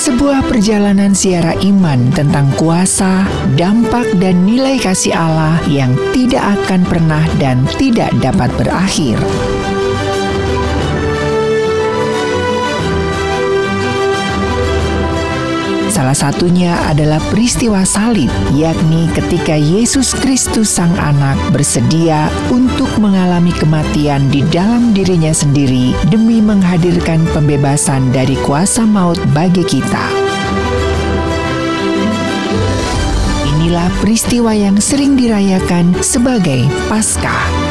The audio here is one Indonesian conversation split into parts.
sebuah perjalanan ziarah iman tentang kuasa, dampak, dan nilai kasih Allah yang tidak akan pernah dan tidak dapat berakhir. Salah satunya adalah peristiwa salib, yakni ketika Yesus Kristus Sang Anak bersedia untuk mengalami kematian di dalam dirinya sendiri demi menghadirkan pembebasan dari kuasa maut bagi kita. Inilah peristiwa yang sering dirayakan sebagai Paskah.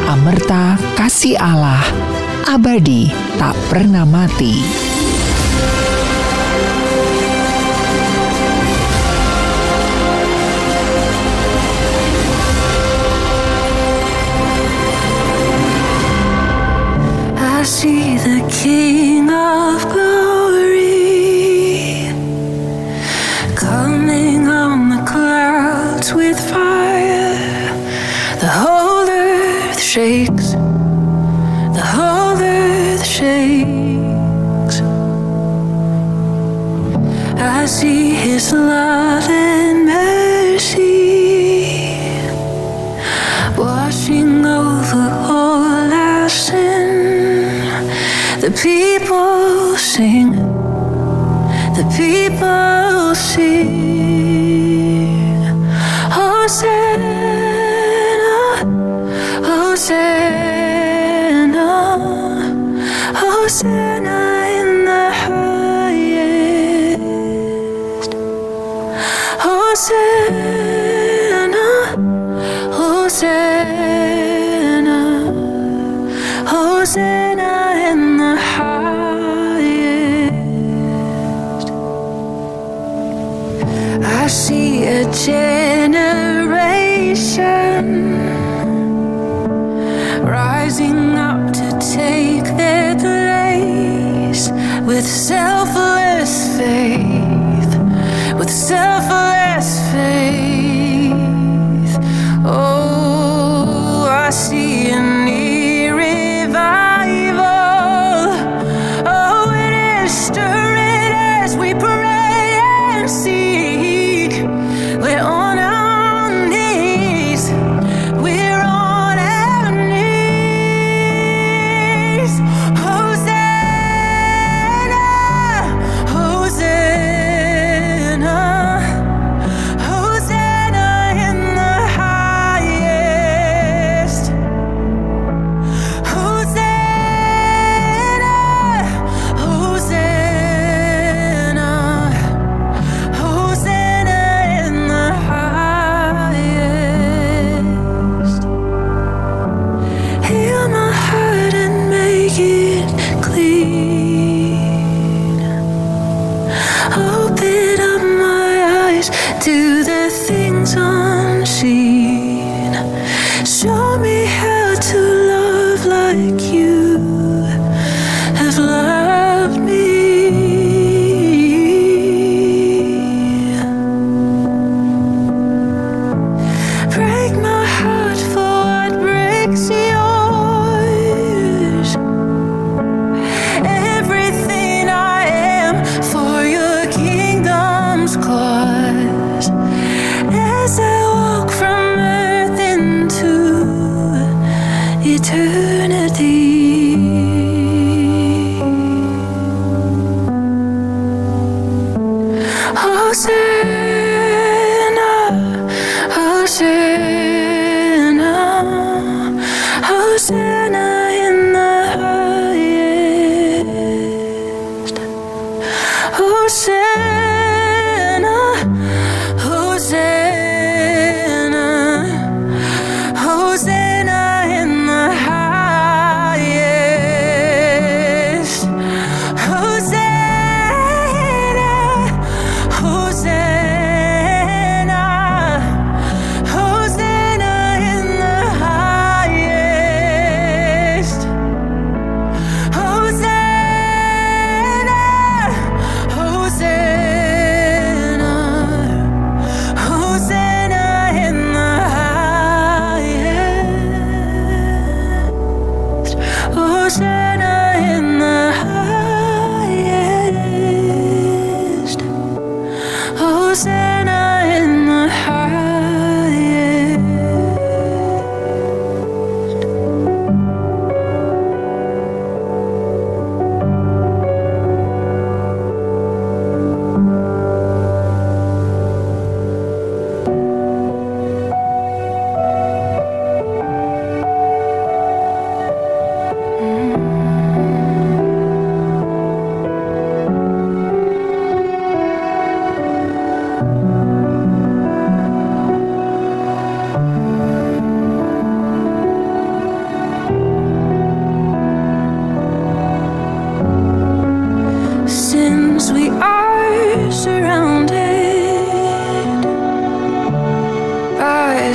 Amerta kasih Allah, abadi tak pernah mati. I see the King of Glory coming on the clouds with fire. The whole earth shakes, the whole earth shakes. I see His love and mercy washing over all our sin. The people sing, the people sing, Hosanna. Hosanna, Hosanna in the highest. Hosanna, Hosanna, Hosanna in the highest. I see a generation rising up to take their place with selfless faith, with selfless faith. Oh, I see a near revival. Oh, it is stirring as we pray and seek. We're on our knees. We're on our knees. Hosanna, Hosanna, Hosanna in the highest. Hosanna, Hosanna, Hosanna in the highest. Heal my heart and make it clean. Open up my eyes to the things unseen. Show me how to love like you have loved me. Break my heart for what breaks yours. Everything I am for your kingdom's cause. As I walk from earth into eternity. Hosanna, Hosanna, Hosanna in the highest. Hosanna, Hosanna, Hosanna in the highest. Hosanna, Hosanna.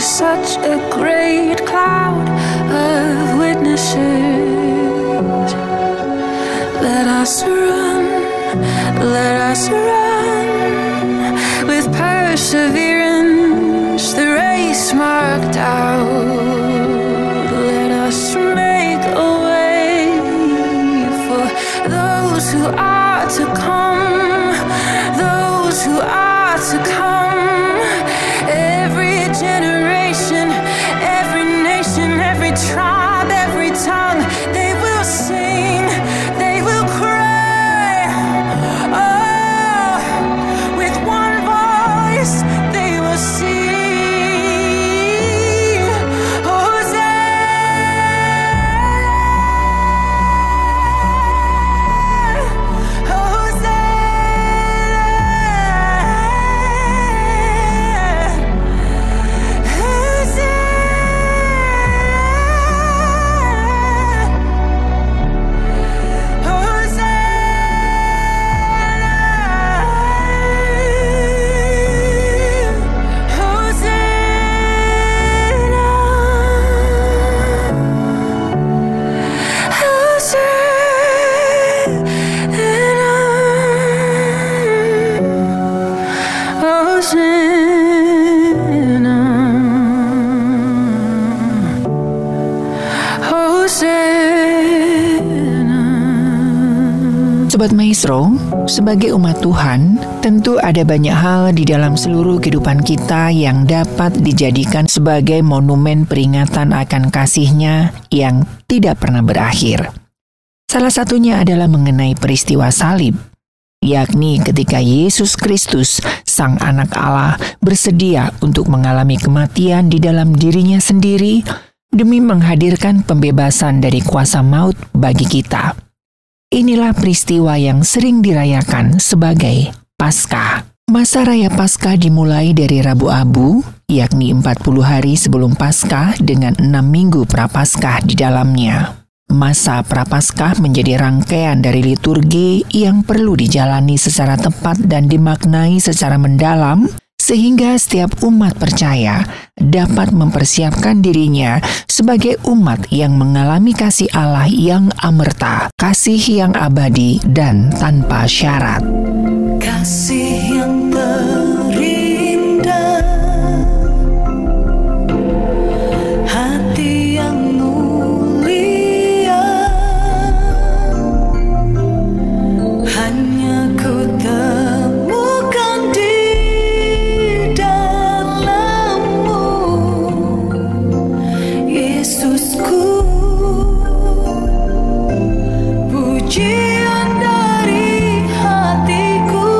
such a great cloud of witnesses. Let us run with perseverance the race marked out. Let us make a way for those who are to come, those who are to come. Every generation, every nation, every tribe, every tongue, they will sing, they will cry. Oh, with one voice they will sing, Hosanna, Sobat Maestro, sebagai umat Tuhan, tentu ada banyak hal di dalam seluruh kehidupan kita yang dapat dijadikan sebagai monumen peringatan akan kasih-Nya yang tidak pernah berakhir. Salah satunya adalah mengenai peristiwa salib, yakni ketika Yesus Kristus, Sang Anak Allah, bersedia untuk mengalami kematian di dalam dirinya sendiri demi menghadirkan pembebasan dari kuasa maut bagi kita. Inilah peristiwa yang sering dirayakan sebagai Paskah. Masa Raya Paskah dimulai dari Rabu Abu, yakni 40 hari sebelum Paskah dengan 6 minggu Prapaskah di dalamnya. Masa Prapaskah menjadi rangkaian dari liturgi yang perlu dijalani secara tepat dan dimaknai secara mendalam, sehingga setiap umat percaya dapat mempersiapkan dirinya sebagai umat yang mengalami kasih Allah yang amerta, kasih yang abadi dan tanpa syarat. kasih yang terindah, hati yang mulia, hanya ku temukan di dalam-Mu, Yesusku. Pujian dari hatiku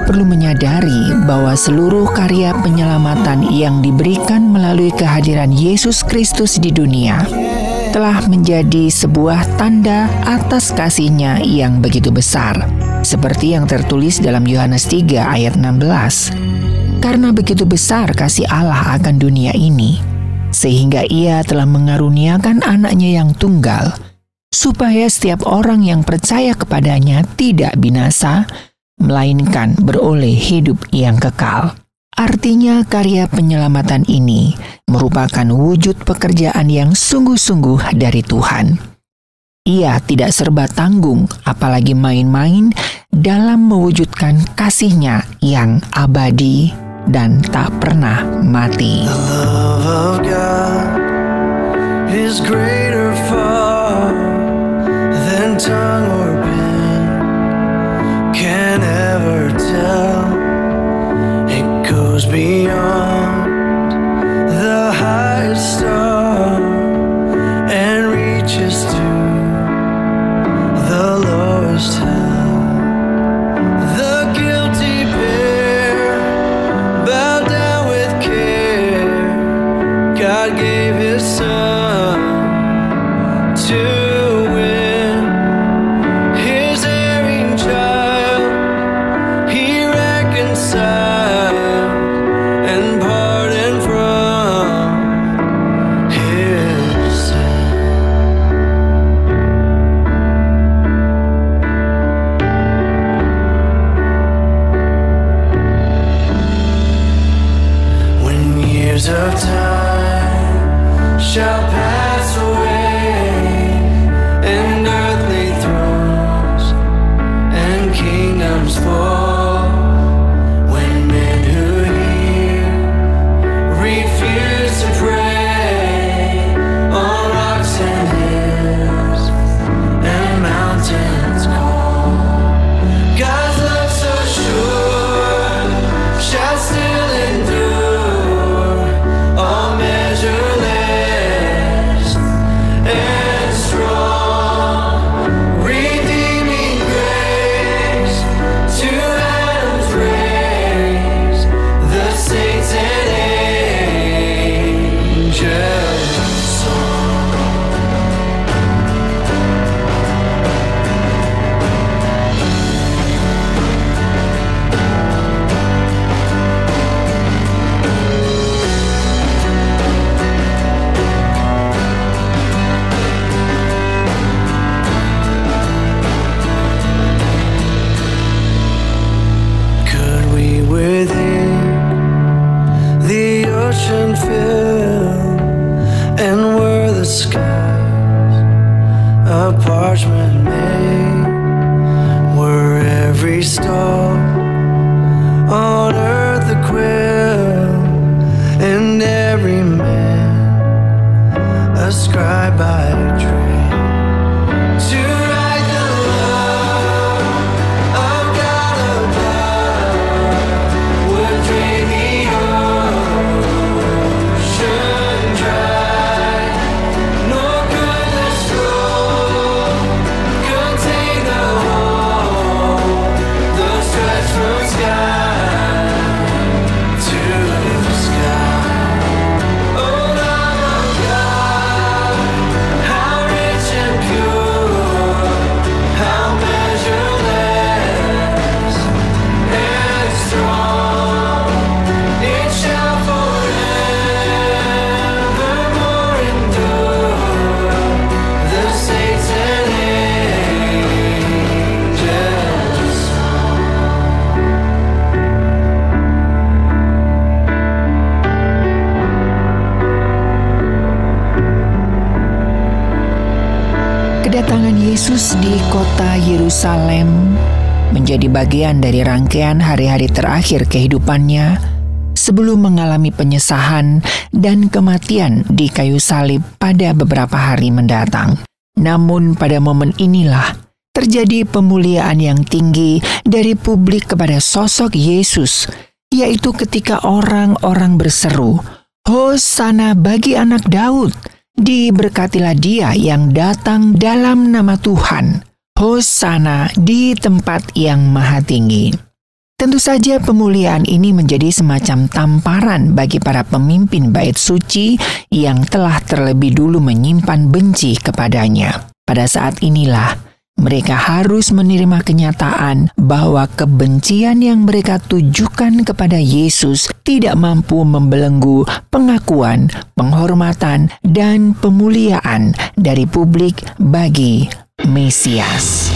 perlu menyadari bahwa seluruh karya penyelamatan yang diberikan melalui kehadiran Yesus Kristus di dunia telah menjadi sebuah tanda atas kasih-Nya yang begitu besar, seperti yang tertulis dalam Yohanes 3 ayat 16. Karena begitu besar kasih Allah akan dunia ini, sehingga Ia telah mengaruniakan anaknya yang tunggal, supaya setiap orang yang percaya kepadanya tidak binasa, melainkan beroleh hidup yang kekal. Artinya karya penyelamatan ini merupakan wujud pekerjaan yang sungguh-sungguh dari Tuhan. Ia tidak serba tanggung, apalagi main-main dalam mewujudkan kasih-Nya yang abadi dan tak pernah mati. The love of God is greater far than tongue or pen can ever tell. It goes beyond the highest star and reaches to the lowest hell. The guilty pair bow down with care. God gave His Son to win His erring child. He reconciled and pardoned from his sin. When years of time shall pass away, and earthly thrones and kingdoms fall, when men who hear refuse to pray on rocks and hills and mountains call, God's love so sure shall still endure, all measureless and strong, redeeming grace to Adam's race, the saints and angels' song. Could we within the ocean fill, and were the skies of parchment made, were every star on earth a quill, and every man a scribe by trade, to write the love of God above, would drain the ocean dry, nor could the scroll contain the whole, though stretched from sky to sky. Oh, love of God, how rich and pure, how measureless and strong, it shall forevermore endure, the saints and angels' song. Kedatangan Yesus di kota Yerusalem menjadi bagian dari rangkaian hari-hari terakhir kehidupannya sebelum mengalami penyesahan dan kematian di kayu salib pada beberapa hari mendatang. Namun pada momen inilah terjadi pemuliaan yang tinggi dari publik kepada sosok Yesus, yaitu ketika orang-orang berseru, "Hosana bagi anak Daud, diberkatilah dia yang datang dalam nama Tuhan, Hosana di tempat yang maha tinggi." Tentu saja pemuliaan ini menjadi semacam tamparan bagi para pemimpin bait suci yang telah terlebih dulu menyimpan benci kepadanya. Pada saat inilah mereka harus menerima kenyataan bahwa kebencian yang mereka tujukan kepada Yesus tidak mampu membelenggu pengakuan, penghormatan, dan pemuliaan dari publik bagi Mesias.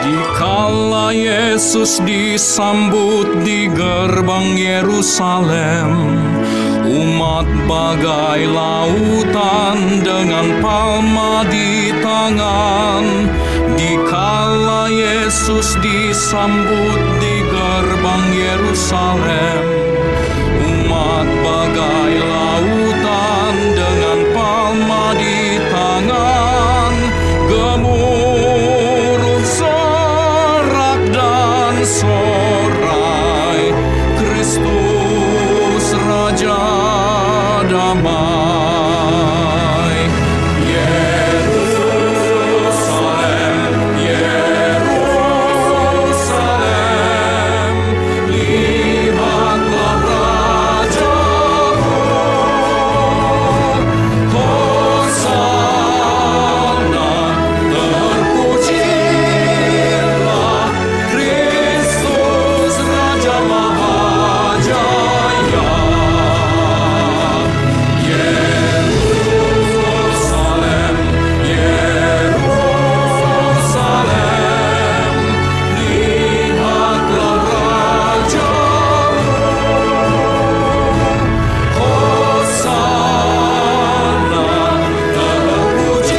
Dikala Yesus disambut di gerbang Yerusalem, umat bagai lautan dengan palma di tangan. Dikala Yesus disambut di gerbang Yerusalem, umat bagai lautan dengan palma di tangan. Gemuruh sorak dan sorai, Kristus Raja damai. Yerusalem, Yerusalem, lihatlah Rajamu. Hosana, terpujilah Kristus Raja Mahajaya. Yerusalem, Yerusalem, lihatlah Rajamu. Hosana, terpujilah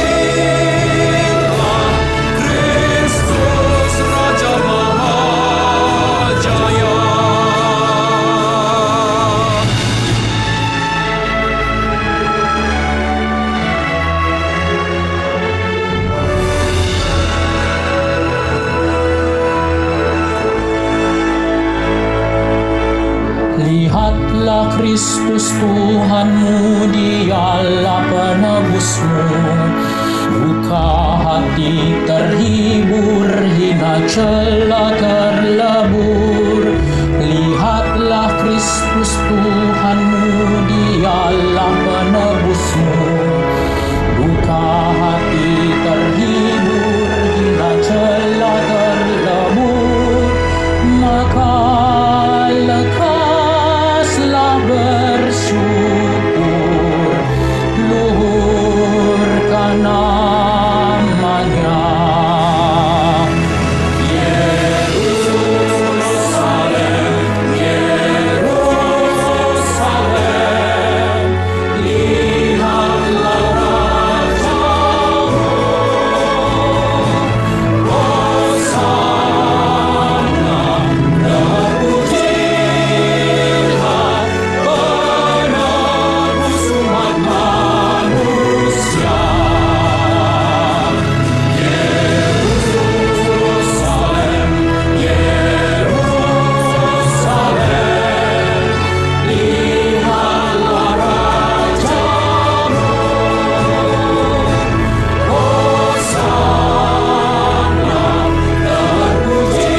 Kristus Raja Mahajaya. Lihatlah Kristus Tuhanmu, Dialah penebusmu. Buka hati terhibur, hina celah terlebur. Lihatlah Kristus Tuhanmu, Dialah penebusmu. Buka hati terhibur, hina celah terlebur. Maka lekaslah bersyukur, luhurkan namanya. Yerusalem, Yerusalem, lihatlah Rajamu. Hosana, terpujilah penebus umat manusia. Yerusalem, Yerusalem, lihatlah Rajamu. Hosana, terpujilah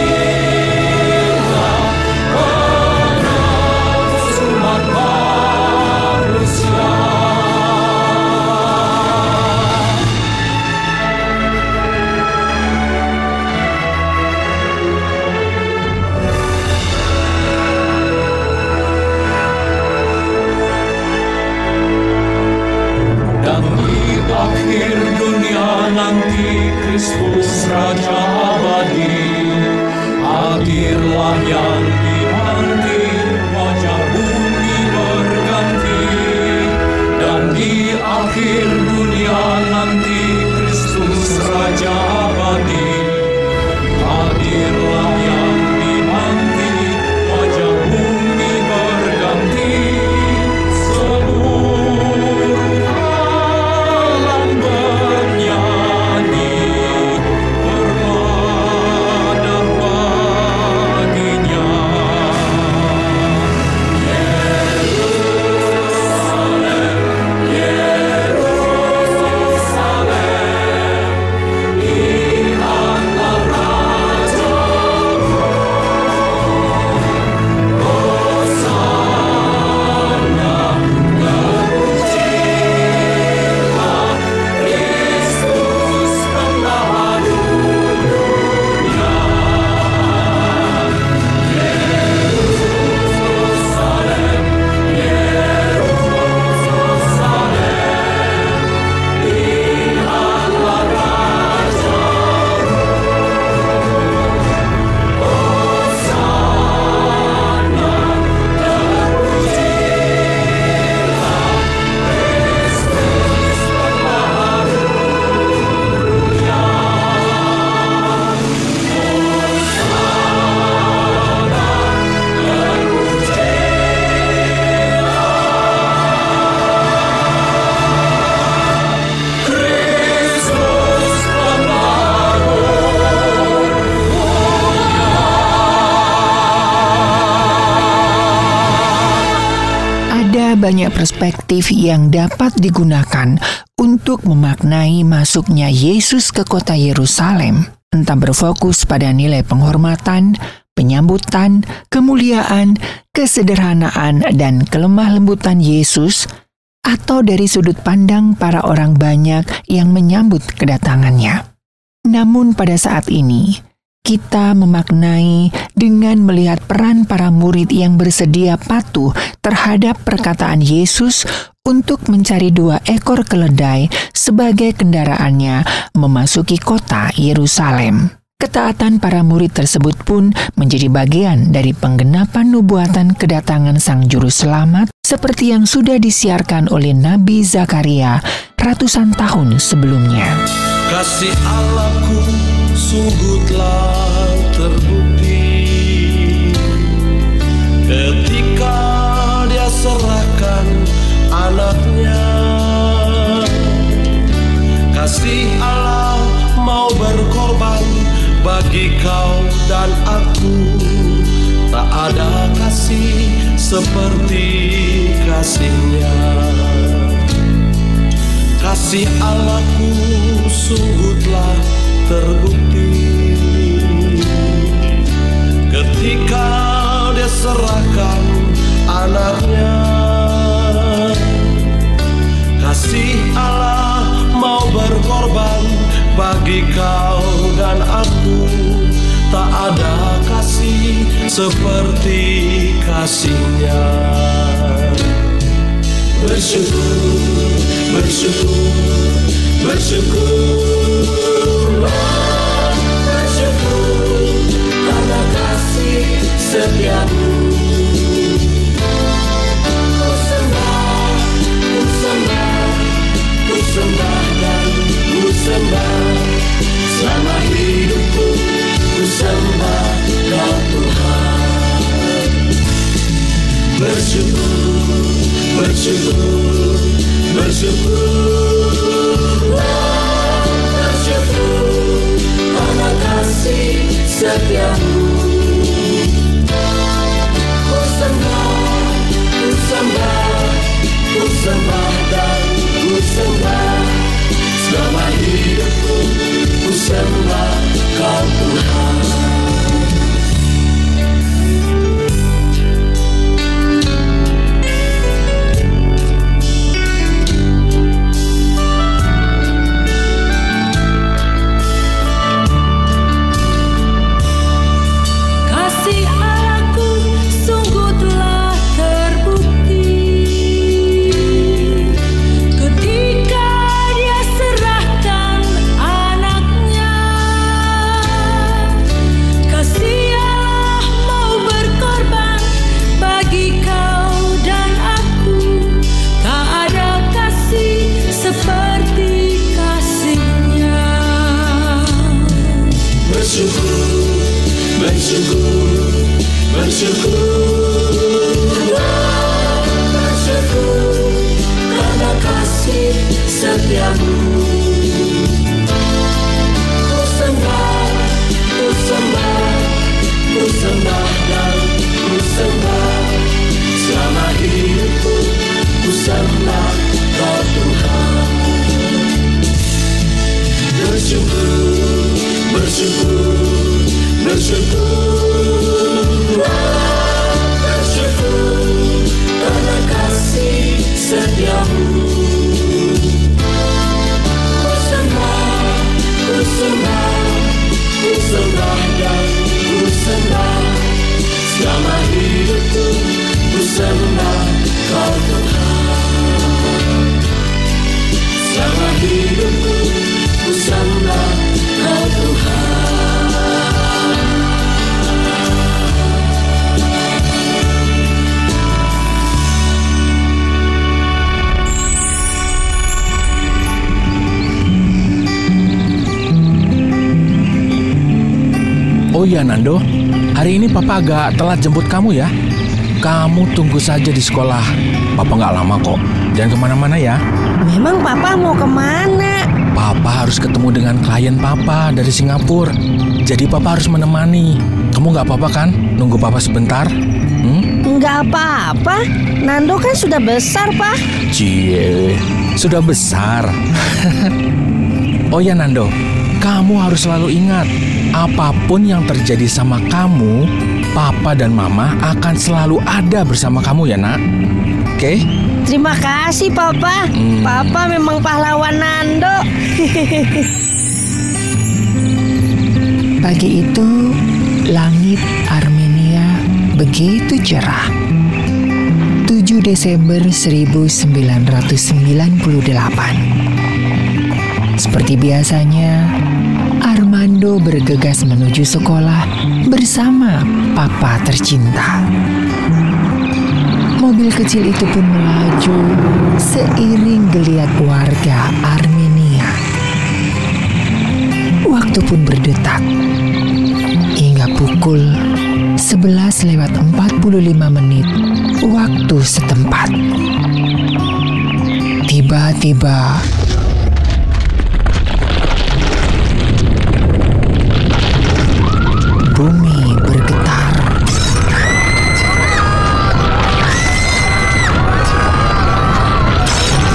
penebus umat manusia. Dan di akhir dunia nanti Kristus Raja abadi, hadirlah yang dinanti, wajah bumi berganti. Dan di akhir dunia nanti Kristus Raja abadi, hadirlah yang dinanti, wajah bumi berganti. Seluruh alam bernyanyi, Ada banyak perspektif yang dapat digunakan untuk memaknai masuknya Yesus ke kota Yerusalem, entah berfokus pada nilai penghormatan, penyambutan, kemuliaan, kesederhanaan, dan kelemah lembutan Yesus, atau dari sudut pandang para orang banyak yang menyambut kedatangannya. Namun pada saat ini, kita memaknai dengan melihat peran para murid yang bersedia patuh terhadap perkataan Yesus untuk mencari 2 ekor keledai sebagai kendaraannya memasuki kota Yerusalem. Ketaatan para murid tersebut pun menjadi bagian dari penggenapan nubuatan kedatangan Sang Juru Selamat seperti yang sudah disiarkan oleh Nabi Zakaria ratusan tahun sebelumnya. Kasih Allahku sungguh telah terbukti ketika Dia serahkan anaknya. Kasih Allah mau berkorban bagi kau dan aku. Tak ada kasih seperti kasih-Nya. Kasih Allahku sungguh telah terbukti ketika Dia serahkan anaknya. Kasih Allah mau berkorban bagi kau dan aku. Tak ada kasih seperti kasih-Nya. Bersyukur, bersyukur, bersyukurlah, bersyukur karena kasih setiamu. Ku sembah, ku sembah, ku sembah dan ku sembah. Selama hidupku ku sembah Kau Tuhan. Bersyukur, bersyukur, bersyukurlah, bersyukur karena kasih setiamu. Ku sembah, ku sembah, ku sembah dan ku sembah. Selama hidupku ku sembah Kau Tuhan. Oh iya Nando, hari ini Papa agak telat jemput kamu ya. Kamu tunggu saja di sekolah. Papa nggak lama kok. Jangan kemana-mana ya. Memang Papa mau kemana? Papa harus ketemu dengan klien Papa dari Singapura. Jadi Papa harus menemani. Kamu nggak apa-apa kan? Nunggu Papa sebentar? Enggak apa-apa. Nando kan sudah besar, Pak. Cie, sudah besar. Oh ya Nando, kamu harus selalu ingat, apapun yang terjadi sama kamu, Papa dan Mama akan selalu ada bersama kamu ya nak. Oke? Terima kasih, Papa. Papa memang pahlawan Nando. Pagi itu, langit Armenia begitu cerah. 7 Desember 1998. Seperti biasanya, Armando bergegas menuju sekolah bersama Papa tercinta. Mobil kecil itu pun melaju seiring geliat warga Armenia. Waktu pun berdetak hingga pukul 11:45 waktu setempat. Tiba-tiba bumi bergetar.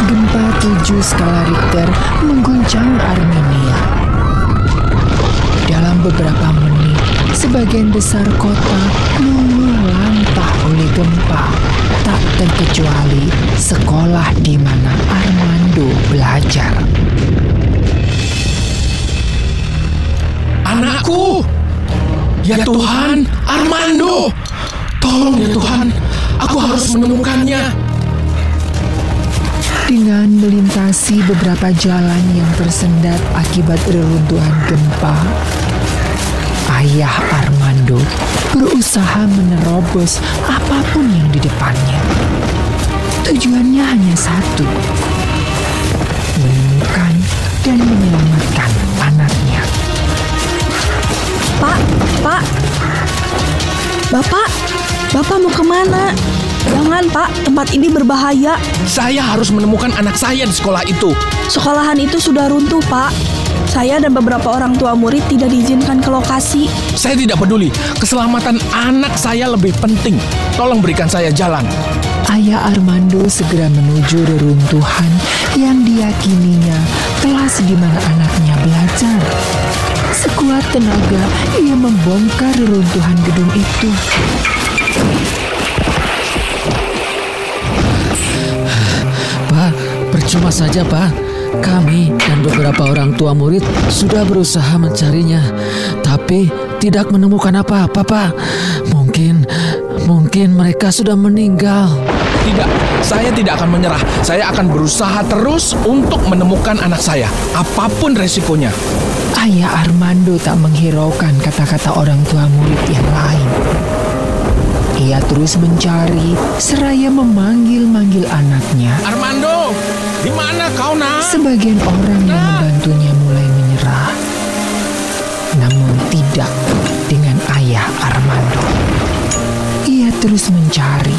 Gempa 7 skala Richter mengguncang Armenia. Dalam beberapa menit, sebagian besar kota luluh lantah oleh gempa, tak terkecuali sekolah di mana Armando belajar. Anakku! Ya Tuhan, Armando! Tolong ya Tuhan, aku harus menemukannya. Dengan melintasi beberapa jalan yang tersendat akibat reruntuhan gempa, ayah Armando berusaha menerobos apapun yang di depannya. Tujuannya hanya satu, menemukan dan menyelamatkan anaknya. Pak, Bapak mau kemana? Jangan Pak, tempat ini berbahaya. Saya harus menemukan anak saya di sekolah itu. Sekolahan itu sudah runtuh Pak. Saya dan beberapa orang tua murid tidak diizinkan ke lokasi. Saya tidak peduli, keselamatan anak saya lebih penting. Tolong berikan saya jalan. Ayah Armando segera menuju reruntuhan yang diyakininya kelas di mana anaknya belajar. Sekuat tenaga, ia membongkar reruntuhan gedung itu. Pak, percuma saja Pak. Kami dan beberapa orang tua murid sudah berusaha mencarinya, tapi tidak menemukan apa-apa Pak. Mungkin mereka sudah meninggal. Tidak, saya tidak akan menyerah. Saya akan berusaha terus untuk menemukan anak saya, apapun resikonya. Ayah Armando tak menghiraukan kata-kata orang tua murid yang lain. Ia terus mencari seraya memanggil-manggil anaknya. Armando, di mana kau nak? Sebagian orang yang membantunya mulai menyerah. Namun tidak dengan ayah Armando. Ia terus mencari.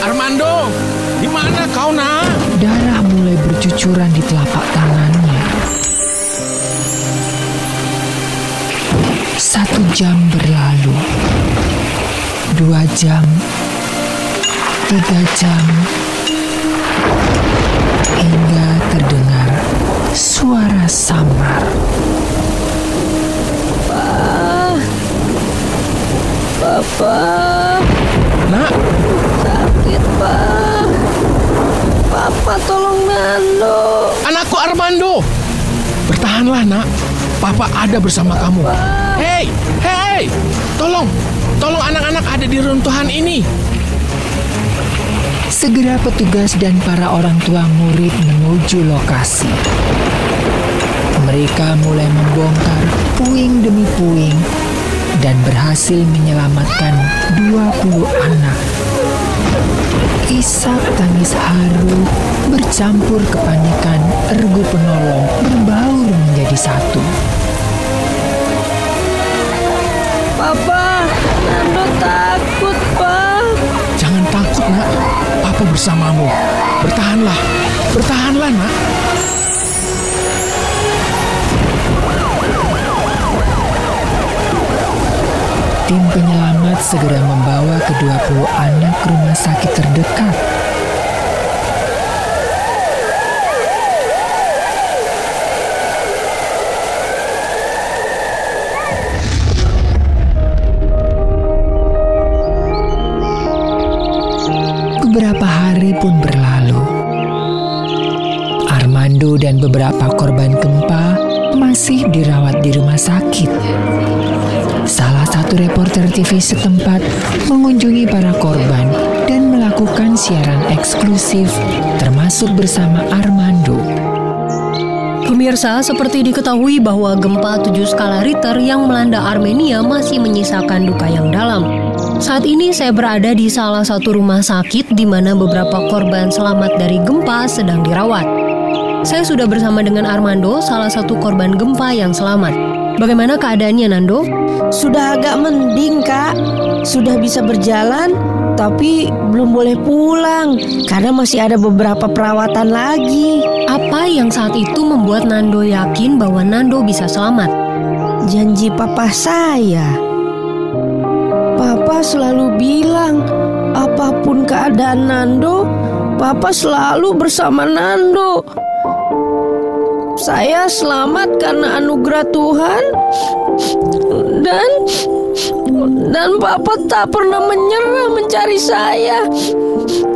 Armando, di mana kau nak? Darah mulai bercucuran di telapak tangannya. 1 jam berlalu. 2 jam, 3 jam, hingga terdengar suara samar. Papa, Nak, sakit Pak. Papa tolong Nando. anakku Armando. Bertahanlah nak, Papa ada bersama kamu. Hei, tolong anak-anak ada di runtuhan ini. Segera petugas dan para orang tua murid menuju lokasi. Mereka mulai membongkar puing demi puing dan berhasil menyelamatkan 20 anak. Isak tangis haru bercampur kepanikan ergu penolong berbaur menjadi satu. Papa, Nando takut Pak. Jangan takut nak, Papa bersamamu. Bertahanlah nak. Tim penyelamat segera membawa ke-20 anak ke rumah sakit terdekat. Beberapa hari pun berlalu. Armando dan beberapa korban gempa masih dirawat di rumah sakit. Salah satu reporter TV setempat mengunjungi para korban dan melakukan siaran eksklusif, termasuk bersama Armando. Pemirsa, seperti diketahui bahwa gempa 7 skala Richter yang melanda Armenia masih menyisakan duka yang dalam. Saat ini saya berada di salah satu rumah sakit di mana beberapa korban selamat dari gempa sedang dirawat. Saya sudah bersama dengan Armando, salah satu korban gempa yang selamat. Bagaimana keadaannya, Nando? Sudah agak mending, Kak. Sudah bisa berjalan, tapi belum boleh pulang karena masih ada beberapa perawatan lagi. Apa yang saat itu membuat Nando yakin bahwa Nando bisa selamat? Janji papa saya. Papa selalu bilang, apapun keadaan Nando, papa selalu bersama Nando. Saya selamat karena anugerah Tuhan dan papa tak pernah menyerah mencari saya.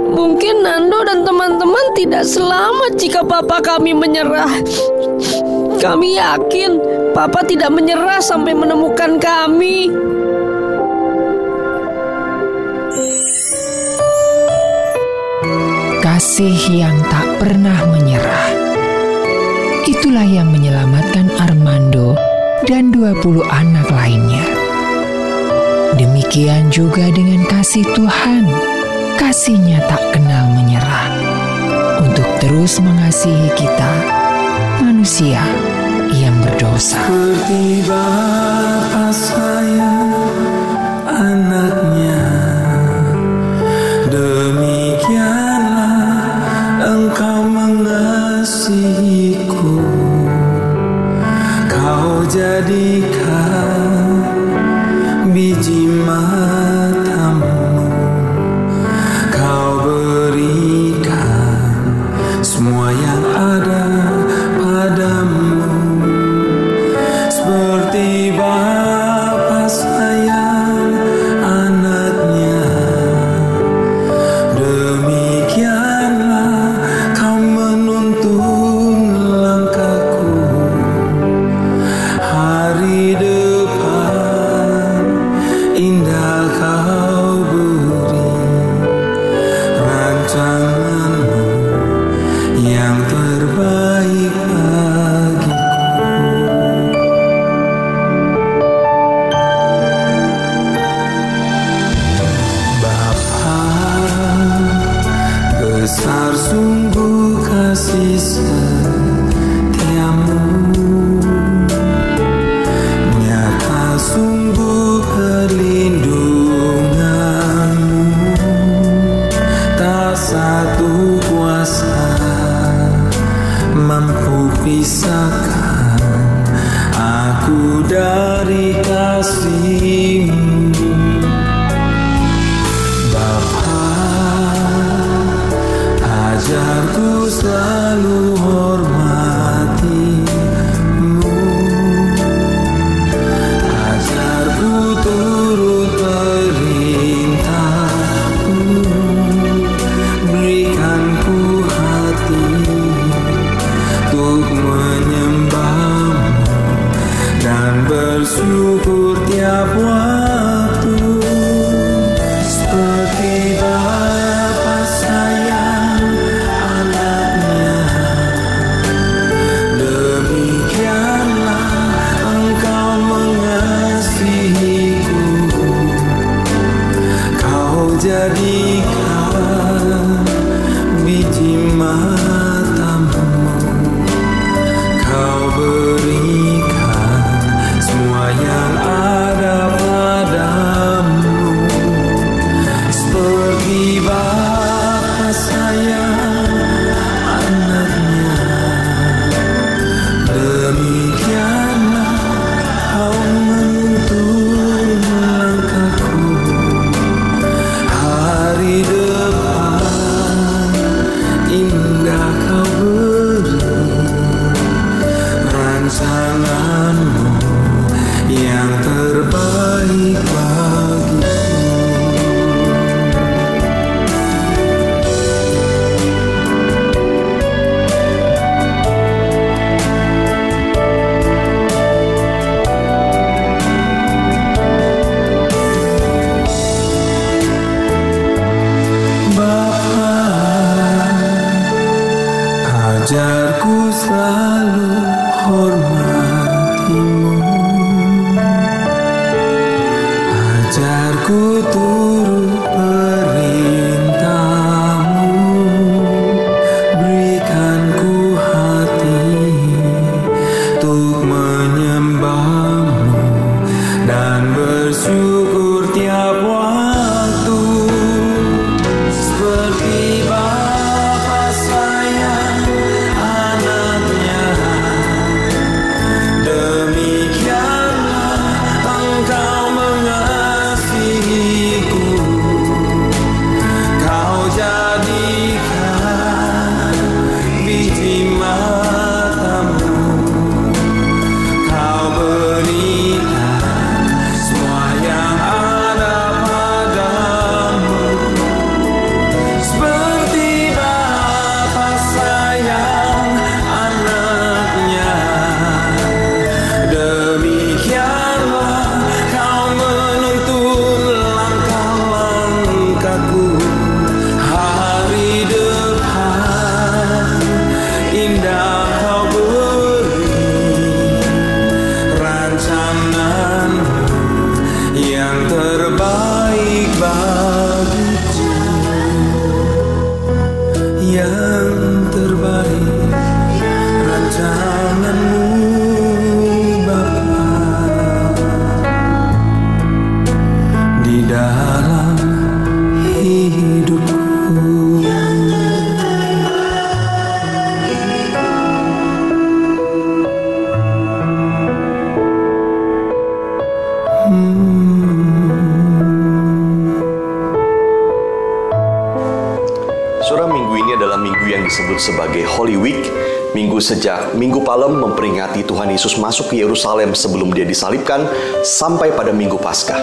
Mungkin Nando dan teman-teman tidak selamat jika papa kami menyerah. Kami yakin papa tidak menyerah sampai menemukan kami. Kasih yang tak pernah menyerah. Itulah yang menyelamatkan Armando dan 20 anak lainnya. Demikian juga dengan kasih Tuhan. Kasih-Nya tak kenal menyerah untuk terus mengasihi kita, manusia yang berdosa. Seperti Bapa sayang anaknya, demikianlah Engkau mengasihiku. Kau jadikan biji matamu, Kau berikan semua yang ada padamu. Seperti Bapa sayang anaknya, demikianlah Kau menuntun langkahku. Hari depan indah Kau beri, rancangan-Mu yang terbaik bagiku. Bapa, besar sungguh kasih setiamu, nyata sungguh perlindungan-Mu. Tak satu kuasa mampu pisahkan aku dari kasih-Mu. Bapa, ajarku selalu hormati-Mu, ajarku turut perintah-Mu, berikanku hati untuk menyembah-Mu dan bersyukur tiap waktu. Seperti Bapa sayang anaknya, demikianlah Engkau mengasihiku. Kau jadikan biji matamu, Kau berikan semua yang ada padamu. Seperti Bapa sayang anaknya, demikianlah Kau menuntun langkahku. Ajarku selalu hormatimu, ajarku turut perintahmu, berikanku hati untuk menyembahmu dan bersyukur tiap waktu. Seperti Bapa sayang anaknya, demikianlah Engkau mengasihiku. Kau jadikan biji matamu, Kau berikan semua yang ada padamu. Seperti Bapa sayang anaknya, demikianlah Kau menuntun langkah-langkahku. Hari depan indah Kau beri, rancanganmu yang terbaik bagiku, yang terbaik rancanganmu Bapa di dalam hidupku. Saudara, minggu ini adalah minggu yang disebut sebagai Holy Week. Minggu sejak Minggu Palem memperingati Tuhan Yesus masuk ke Yerusalem sebelum Dia disalibkan sampai pada Minggu Paskah.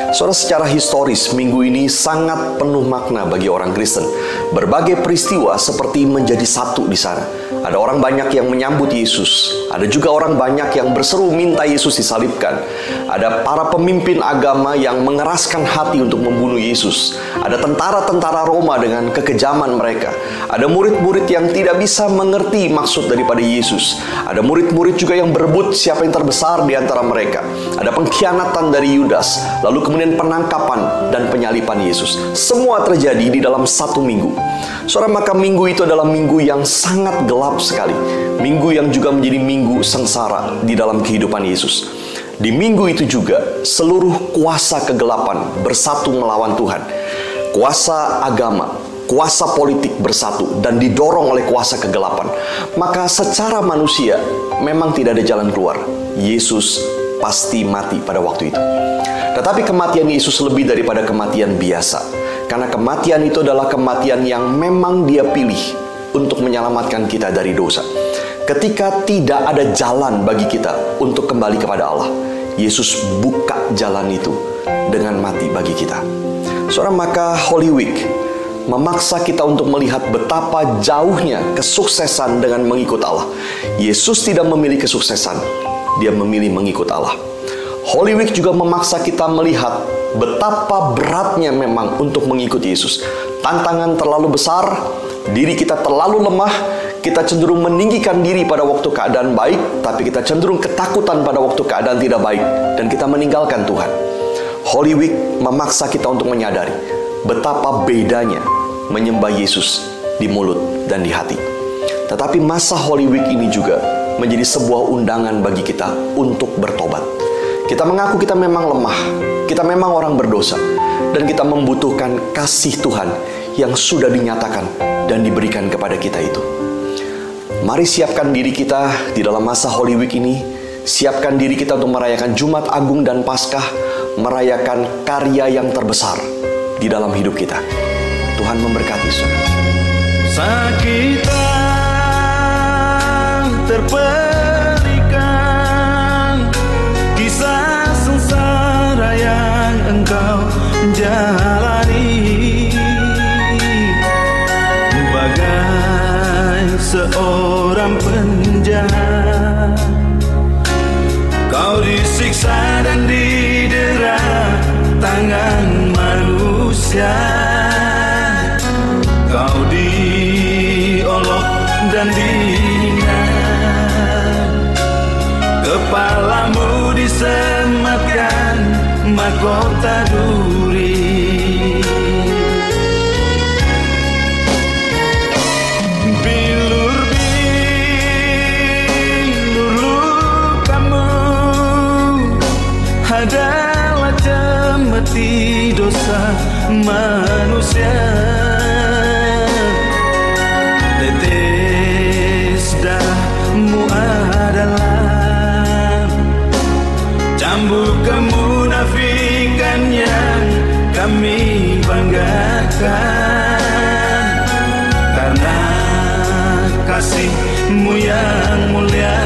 Saudara, secara historis minggu ini sangat penuh makna bagi orang Kristen. Berbagai peristiwa seperti menjadi satu di sana. Ada orang banyak yang menyambut Yesus. Ada juga orang banyak yang berseru minta Yesus disalibkan. Ada para pemimpin agama yang mengeraskan hati untuk membunuh Yesus. Ada tentara-tentara Roma dengan kekejaman mereka. Ada murid-murid yang tidak bisa mengerti maksud daripada Yesus. Ada murid-murid juga yang berebut siapa yang terbesar di antara mereka. Ada pengkhianatan dari Yudas, lalu kemudian penangkapan dan penyaliban Yesus. Semua terjadi di dalam satu minggu. Saudara, maka minggu itu adalah minggu yang sangat gelap sekali. Minggu yang juga menjadi minggu sengsara di dalam kehidupan Yesus. Di minggu itu juga seluruh kuasa kegelapan bersatu melawan Tuhan. Kuasa agama, kuasa politik bersatu dan didorong oleh kuasa kegelapan. Maka secara manusia memang tidak ada jalan keluar. Yesus pasti mati pada waktu itu. Tetapi kematian Yesus lebih daripada kematian biasa. Karena kematian itu adalah kematian yang memang Dia pilih untuk menyelamatkan kita dari dosa. Ketika tidak ada jalan bagi kita untuk kembali kepada Allah, Yesus buka jalan itu dengan mati bagi kita. Saudara, maka Holy Week memaksa kita untuk melihat betapa jauhnya kesuksesan dengan mengikut Allah. Yesus tidak memilih kesuksesan, Dia memilih mengikut Allah. Holy Week juga memaksa kita melihat betapa beratnya memang untuk mengikuti Yesus. Tantangan terlalu besar, diri kita terlalu lemah, kita cenderung meninggikan diri pada waktu keadaan baik, tapi kita cenderung ketakutan pada waktu keadaan tidak baik, dan kita meninggalkan Tuhan. Holy Week memaksa kita untuk menyadari betapa bedanya menyembah Yesus di mulut dan di hati. Tetapi masa Holy Week ini juga menjadi sebuah undangan bagi kita untuk bertobat. Kita mengaku kita memang lemah, kita memang orang berdosa, dan kita membutuhkan kasih Tuhan yang sudah dinyatakan dan diberikan kepada kita itu. Mari siapkan diri kita di dalam masa Holy Week ini. Siapkan diri kita untuk merayakan Jumat Agung dan Paskah, merayakan karya yang terbesar di dalam hidup kita. Tuhan memberkati saudara. Sakitan terperikan, kisah sengsara yang engkau jalani, bagai seorang penjahat. Kau disiksa dan didera tangan manusia. Kau diolok dan dihina. Kepalamu disematkan mahkota duri. Bilur-bilur lukamu adalah cemeti dosa manusia. Tetes darahmu adalah cambuk kemunafikan yang kami banggakan. Karena kasih-Mu yang mulia,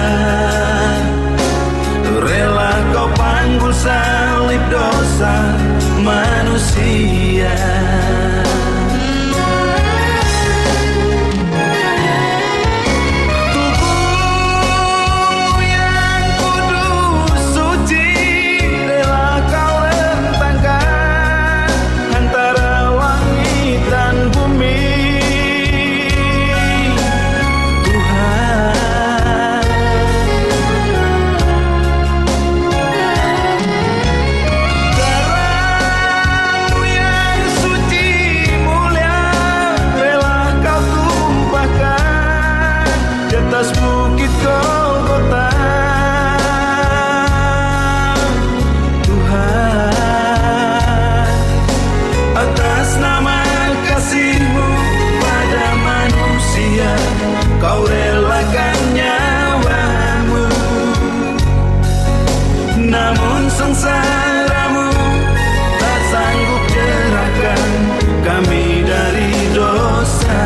rela Kau panggul salib dosa manusia. Kau relakan nyawamu, namun sengsaramu tak sanggup jerahkan kami dari dosa.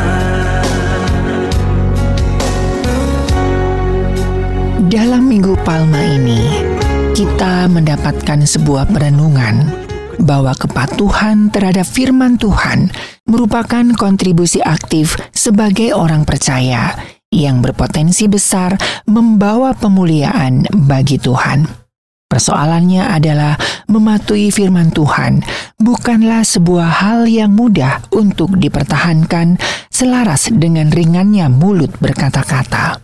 Dalam Minggu Palma ini, kita mendapatkan sebuah perenungan bahwa kepatuhan terhadap firman Tuhan merupakan kontribusi aktif sebagai orang percaya yang berpotensi besar membawa pemuliaan bagi Tuhan. Persoalannya adalah mematuhi firman Tuhan bukanlah sebuah hal yang mudah untuk dipertahankan selaras dengan ringannya mulut berkata-kata.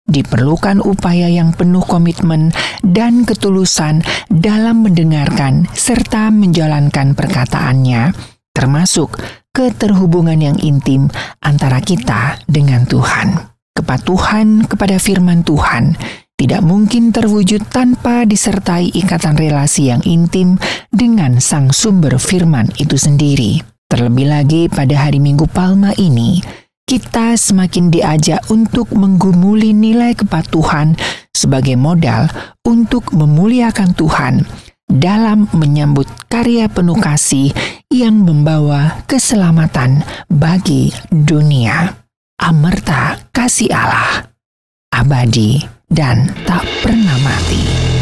Diperlukan upaya yang penuh komitmen dan ketulusan dalam mendengarkan serta menjalankan perkataannya, termasuk keterhubungan yang intim antara kita dengan Tuhan. Kepatuhan kepada firman Tuhan tidak mungkin terwujud tanpa disertai ikatan relasi yang intim dengan sang sumber firman itu sendiri. Terlebih lagi pada hari Minggu Palma ini, kita semakin diajak untuk menggumuli nilai kepatuhan sebagai modal untuk memuliakan Tuhan dalam menyambut karya penuh kasih yang membawa keselamatan bagi dunia. Amerta kasih Allah, abadi dan tak pernah mati.